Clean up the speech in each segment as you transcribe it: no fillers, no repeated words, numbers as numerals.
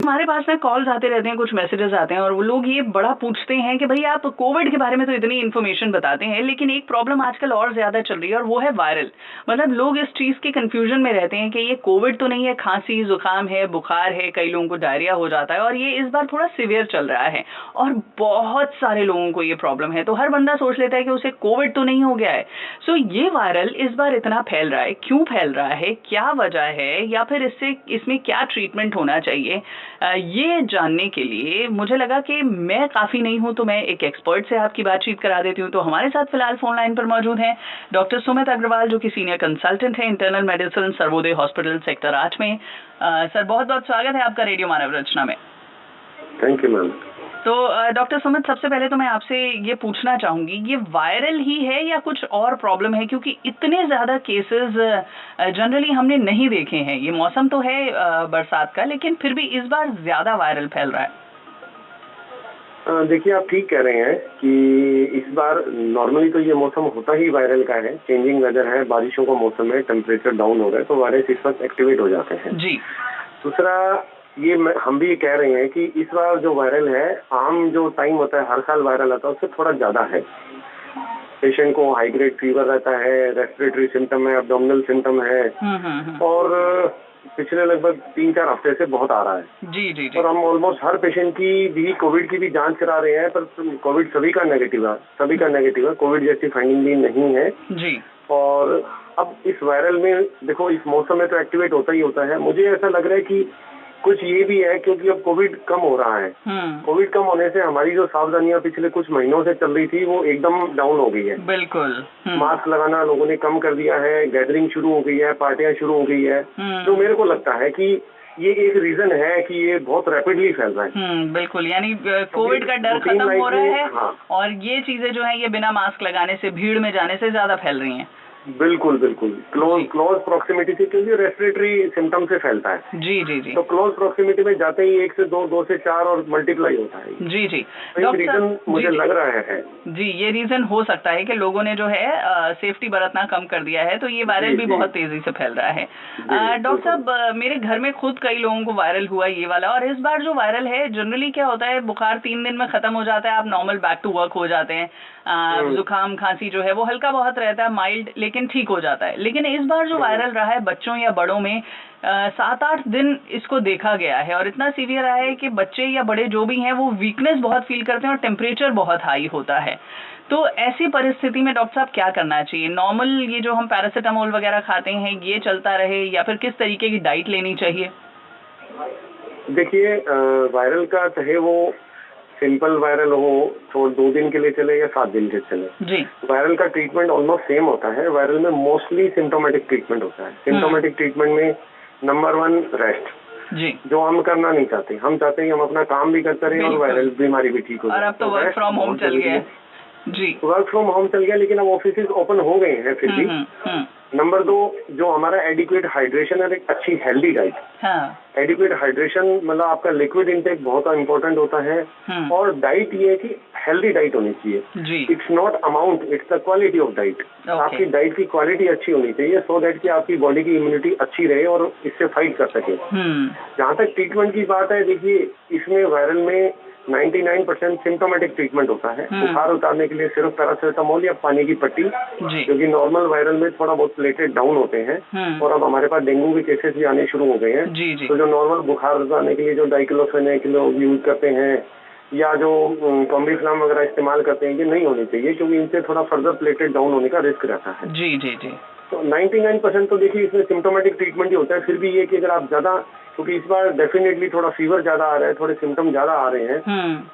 हमारे पास ना कॉल्स आते रहते हैं, कुछ मैसेजेस आते हैं और वो लोग ये बड़ा पूछते हैं कि भाई आप कोविड के बारे में तो इतनी इन्फॉर्मेशन बताते हैं, लेकिन एक प्रॉब्लम आजकल और ज्यादा चल रही है और वो है वायरल। मतलब लोग इस चीज के कंफ्यूजन में रहते हैं कि ये कोविड तो नहीं है, खांसी जुकाम है, बुखार है, कई लोगों को डायरिया हो जाता है और ये इस बार थोड़ा सिवियर चल रहा है और बहुत सारे लोगों को ये प्रॉब्लम है। तो हर बंदा सोच लेता है कि उसे कोविड तो नहीं हो गया है। सो ये वायरल इस बार इतना फैल रहा है, क्यों फैल रहा है, क्या वजह है, या फिर इसमें क्या ट्रीटमेंट होना चाहिए, ये जानने के लिए मुझे लगा कि मैं काफ़ी नहीं हूं तो मैं एक एक्सपर्ट से आपकी बातचीत करा देती हूं। तो हमारे साथ फिलहाल फोन लाइन पर मौजूद हैं डॉक्टर सुमित अग्रवाल, जो कि सीनियर कंसल्टेंट है internal medicine, Sarvodaya hospital, sector 8 में। सर, बहुत बहुत स्वागत है आपका रेडियो मानव रचना में। Thank you ma'am. तो डॉक्टर सुमित, सबसे पहले तो मैं आपसे ये पूछना चाहूंगी, ये वायरल ही है या कुछ और प्रॉब्लम है? क्योंकि इतने ज्यादा केसेस जनरली हमने नहीं देखे हैं। ये मौसम तो है बरसात का, लेकिन फिर भी इस बार ज्यादा वायरल फैल रहा है। देखिए, आप ठीक कह रहे हैं कि इस बार नॉर्मली तो ये मौसम होता ही वायरल का है। चेंजिंग वेदर है, बारिशों का मौसम है, टेम्परेचर डाउन हो रहा है, तो वायरस इस वक्त एक्टिवेट हो जाते हैं जी। दूसरा, ये हम भी कह रहे हैं कि इस बार जो वायरल है, आम जो टाइम होता है हर साल वायरल आता है उससे थोड़ा ज्यादा है। पेशेंट को हाई ग्रेड फीवर रहता है, रेस्पिरेटरी सिम्टम है, एब्डोमिनल सिम्टम है और पिछले लगभग 3-4 हफ्ते से बहुत आ रहा है। जी जी जी। और हम ऑलमोस्ट हर पेशेंट की भी कोविड की भी जांच करा रहे हैं, पर कोविड सभी का नेगेटिव है, कोविड जैसी फाइंडिंग भी नहीं है जी। और अब इस वायरल में देखो, इस मौसम में तो एक्टिवेट होता ही होता है। मुझे ऐसा लग रहा है कि कुछ ये भी है क्योंकि अब कोविड कम हो रहा है। कोविड कम होने से हमारी जो सावधानियां पिछले कुछ महीनों से चल रही थी वो एकदम डाउन हो गई है। बिल्कुल। मास्क लगाना लोगों ने कम कर दिया है, गैदरिंग शुरू हो गई है, पार्टियां शुरू हो गई है। तो मेरे को लगता है कि ये एक रीजन है कि ये बहुत रैपिडली फैल रहा है। बिल्कुल, यानी कोविड का डर खत्म हो रहा है। हाँ। और ये चीजें जो है ये बिना मास्क लगाने से, भीड़ में जाने से ज्यादा फैल रही हैं। बिल्कुल बिल्कुल, क्लोज प्रॉक्सिमिटी से, क्योंकि रेस्पिरेटरी सिम्टम से फैलता है। जी जी जी। तो क्लोज प्रॉक्सिमिटी में जाते ही 1 से 2, 2 से 4 और मल्टीप्लाई होता है। जी जी। तो एक रीजन मुझे लग रहा है। जी, ये रीजन हो सकता है कि लोगों ने जो है सेफ्टी बरतना कम कर दिया है, तो ये वायरल भी बहुत तेजी से फैल रहा है। डॉक्टर साहब, मेरे घर में खुद कई लोगों को वायरल हुआ ये वाला, और इस बार जो वायरल है, जनरली क्या होता है, बुखार 3 दिन में खत्म हो जाता है, आप नॉर्मल बैक टू वर्क हो जाते हैं। जुकाम खांसी जो है वो हल्का बहुत रहता है, माइल्ड, लेकिन ठीक हो जाता है। लेकिन इस बार जो वायरल रहा है बच्चों या बड़ों में, 7-8 दिन इसको देखा गया है और इतना सीवियर रहा है कि बच्चे या बड़े जो भी हैं वो वीकनेस बहुत फील करते हैं और टेम्परेचर बहुत हाई होता है। तो ऐसी परिस्थिति में डॉक्टर साहब क्या करना चाहिए? नॉर्मल ये जो हम पैरासिटामोल वगैरह खाते हैं ये चलता रहे, या फिर किस तरीके की डाइट लेनी चाहिए? देखिए, वायरल का चाहे वो सिंपल वायरल हो तो 2 दिन के लिए चले या 7 दिन के चले जी, वायरल का ट्रीटमेंट ऑलमोस्ट सेम होता है। वायरल में मोस्टली सिम्टोमेटिक ट्रीटमेंट होता है। सिम्टोमेटिक ट्रीटमेंट में नंबर 1 रेस्ट, जी, जो हम करना नहीं चाहते। हम चाहते हैं हम अपना काम भी करते रहे और वायरल बीमारी भी ठीक हो जाए। और अब तो वर्क फ्रॉम होम चल गया है। जी, वर्क फ्रॉम होम चल गया, लेकिन अब ऑफिस ओपन हो गए हैं फिर भी। नंबर 2, जो हमारा एडिक्वेट हाइड्रेशन है, एक अच्छी हेल्दी डाइट। एडिक्वेट हाइड्रेशन मतलब आपका लिक्विड इंटेक बहुत इंपॉर्टेंट होता है। और डाइट ये है कि हेल्दी डाइट होनी चाहिए। It's not amount, it's the quality of diet. आपकी डाइट की क्वालिटी अच्छी होनी चाहिए, सो दैट कि आपकी बॉडी की इम्यूनिटी अच्छी रहे और इससे फाइट कर सके। जहाँ तक ट्रीटमेंट की बात है, देखिए इसमें वायरल में 99% सिम्टोमेटिक ट्रीटमेंट होता है। बुखार उतारने के लिए सिर्फ पैरासिटामोल या पानी की पट्टी, क्योंकि नॉर्मल वायरल में थोड़ा बहुत प्लेटलेट डाउन होते हैं। और अब हमारे पास डेंगू के केसेस भी आने शुरू हो गए हैं। तो जो नॉर्मल बुखार उतारने के लिए जो डाइक्लोफेनेक लोग यूज करते हैं या जो कॉम्बिफ्लाम वगैरह इस्तेमाल करते हैं, ये नहीं होनी चाहिए, क्योंकि इनसे थोड़ा फर्दर प्लेटलेट डाउन होने का रिस्क रहता है। जी जी जी। तो 99% तो देखिए इसमें सिम्टोमेटिक ट्रीटमेंट ही होता है। फिर भी ये कि अगर आप ज्यादा, क्योंकि इस बार डेफिनेटली थोड़ा फीवर ज्यादा आ रहा है, थोड़े सिम्टम ज्यादा आ रहे हैं,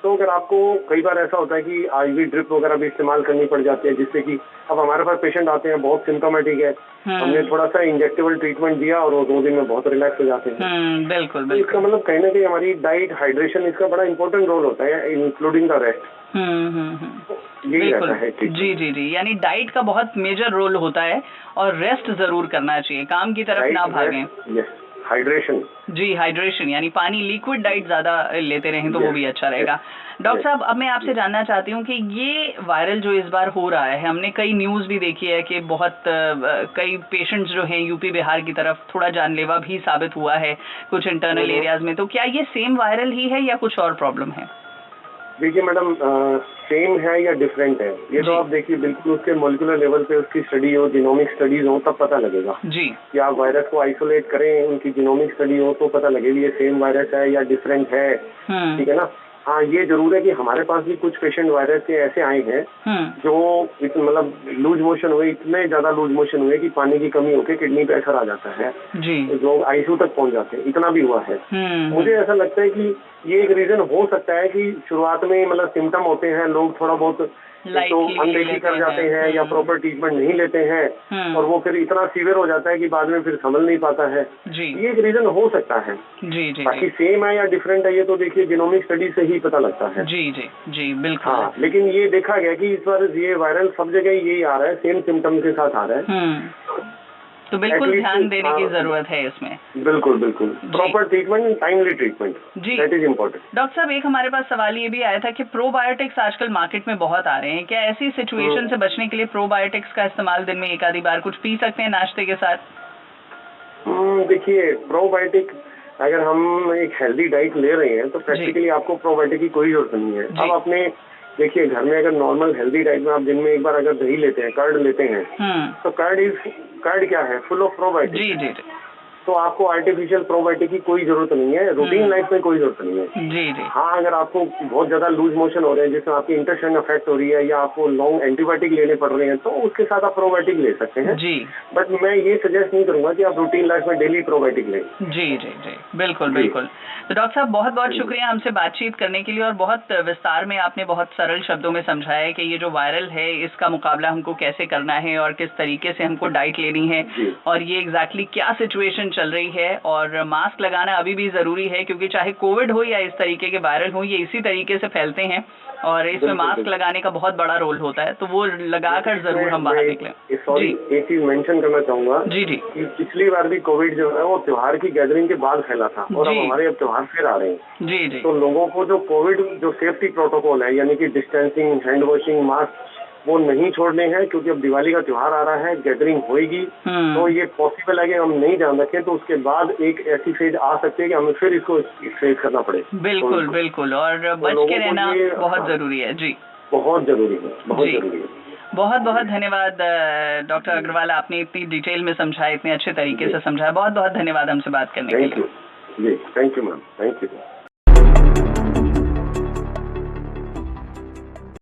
तो अगर आपको कई बार ऐसा होता है कि आईवी ड्रिप वगैरह भी इस्तेमाल करनी पड़ जाती है, जिससे कि अब हमारे पास पेशेंट आते हैं बहुत सिम्टोमेटिक है, हमने थोड़ा सा इंजेक्टेबल ट्रीटमेंट दिया और वो 2 दिन में बहुत रिलैक्स हो जाते हैं। बिल्कुल। तो इसका मतलब कहीं ना कहीं हमारी डाइट, हाइड्रेशन, इसका बड़ा इंपॉर्टेंट रोल होता है, इंक्लूडिंग द रेस्ट। यही रहता है। जी जी जी, यानी डाइट का बहुत मेजर रोल होता है और रेस्ट जरूर करना चाहिए, काम की तरफ ना भागें। हाइड्रेशन। जी, हाइड्रेशन यानी पानी, लिक्विड डाइट ज्यादा लेते रहें तो वो भी अच्छा रहेगा। डॉक्टर साहब, अब मैं आपसे जानना चाहती हूँ कि ये वायरल जो इस बार हो रहा है, हमने कई न्यूज भी देखी है कि बहुत कई पेशेंट्स जो हैं यूपी बिहार की तरफ थोड़ा जानलेवा भी साबित हुआ है कुछ इंटरनल एरियाज में, तो क्या ये सेम वायरल ही है या कुछ और प्रॉब्लम है? देखिए मैडम, सेम है या डिफरेंट है ये तो आप देखिए बिल्कुल उसके मॉलिक्यूलर लेवल पे उसकी स्टडी हो, जीनोमिक स्टडीज हो, तब पता लगेगा जी कि आप वायरस को आइसोलेट करें, उनकी जीनोमिक स्टडी हो तो पता लगेगी ये सेम वायरस है या डिफरेंट है। ठीक है ना। हाँ, ये जरूर है कि हमारे पास भी कुछ पेशेंट वायरस के ऐसे आए हैं जो मतलब लूज मोशन हुए, इतने ज्यादा लूज मोशन हुए कि पानी की कमी होकर किडनी पे असर आ जाता है, लोग आईसीयू तक पहुंच जाते हैं, इतना भी हुआ है। मुझे ऐसा लगता है कि ये एक रीजन हो सकता है कि शुरुआत में मतलब सिम्टम होते हैं, लोग थोड़ा बहुत तो अनदेखी कर जाते हैं या प्रॉपर ट्रीटमेंट नहीं लेते हैं और वो फिर इतना सीवियर हो जाता है कि बाद में फिर संभल नहीं पाता है। ये एक रीजन हो सकता है। बाकी सेम है या डिफरेंट है ये तो देखिए जीनोमिक स्टडी से ही पता लगता है। जी बिल्कुल। हाँ, लेकिन ये देखा गया कि इस बार ये वायरल सब जगह यही आ रहा है, सेम सिम्टम के साथ आ रहा है, तो बिल्कुल ध्यान देने की जरूरत है इसमें। बिल्कुल बिल्कुल, proper treatment, timely treatment, that is important. Doctor साहब, एक हमारे पास सवाल ये भी आया था कि प्रोबायोटिक्स आजकल मार्केट में बहुत आ रहे हैं, क्या ऐसी सिचुएशन से बचने के लिए प्रोबायोटिक्स का इस्तेमाल दिन में एक आधी बार कुछ पी सकते हैं नाश्ते के साथ? देखिए, प्रोबायोटिक अगर हम एक हेल्दी डाइट ले रहे हैं तो प्रैक्टिकली आपको प्रोबायोटिक की कोई जरूरत नहीं है। अब अपने देखिए घर में अगर नॉर्मल हेल्दी डाइट में आप दिन में एक बार अगर दही लेते हैं, कर्ड लेते हैं, तो कर्ड क्या है, फुल ऑफ प्रोबायोटिक। तो आपको आर्टिफिशियल प्रोबायोटिक की कोई जरूरत नहीं है, रूटीन लाइफ में कोई जरूरत नहीं है। हाँ, अगर आपको बहुत ज्यादा लूज मोशन हो रहे हैं जिसमें आपकी इंटेस्टाइन अफेक्ट हो रही है या आपको लॉन्ग एंटीबायोटिक लेने पड़ रहे हैं तो उसके साथ आप प्रोबायोटिक ले सकते हैं। बट मैं ये सजेस्ट नहीं करूंगा कि आप रूटीन लाइफ में डेली प्रोबायोटिक लें। जी, बिल्कुल बिल्कुल। तो डॉक्टर साहब, बहुत बहुत शुक्रिया हमसे बातचीत करने के लिए और बहुत विस्तार में आपने बहुत सरल शब्दों में समझाया है कि ये जो वायरल है इसका मुकाबला हमको कैसे करना है और किस तरीके से हमको डाइट लेनी है और ये एग्जैक्टली क्या सिचुएशन चल रही है। और मास्क लगाना अभी भी जरूरी है क्योंकि चाहे कोविड हो या इस तरीके के वायरल हो, ये इसी तरीके से फैलते हैं और इसमें मास्क लगाने का बहुत बड़ा रोल होता है, तो वो लगाकर जरूर हम बाहर निकलें। सॉरी, एक चीज मेंशन करना चाहूंगा कि पिछली बार भी कोविड जो है वो त्योहार की गैदरिंग के बाद फैला था और अब हमारे अब त्योहार फिर आ रहे हैं। तो लोगों को जो कोविड जो सेफ्टी प्रोटोकॉल है यानी कि डिस्टेंसिंग, हैंड वॉशिंग, मास्क, वो नहीं छोड़ने हैं क्योंकि अब दिवाली का त्योहार आ रहा है, गैदरिंग होगी, तो ये पॉसिबल है कि हम नहीं ध्यान रखें तो उसके बाद एक ऐसी फेज आ सकती है कि हमें फिर इसको फेस करना पड़े। बिल्कुल बिल्कुल, और बच के रहना बहुत जरूरी है। जी, बहुत जरूरी है, बहुत जरूरी है। बहुत बहुत धन्यवाद डॉक्टर अग्रवाल, आपने इतनी डिटेल में समझाया, इतने अच्छे तरीके से समझाया, बहुत बहुत धन्यवाद हमसे बात करने के लिए। जी, thank you ma'am, thank you.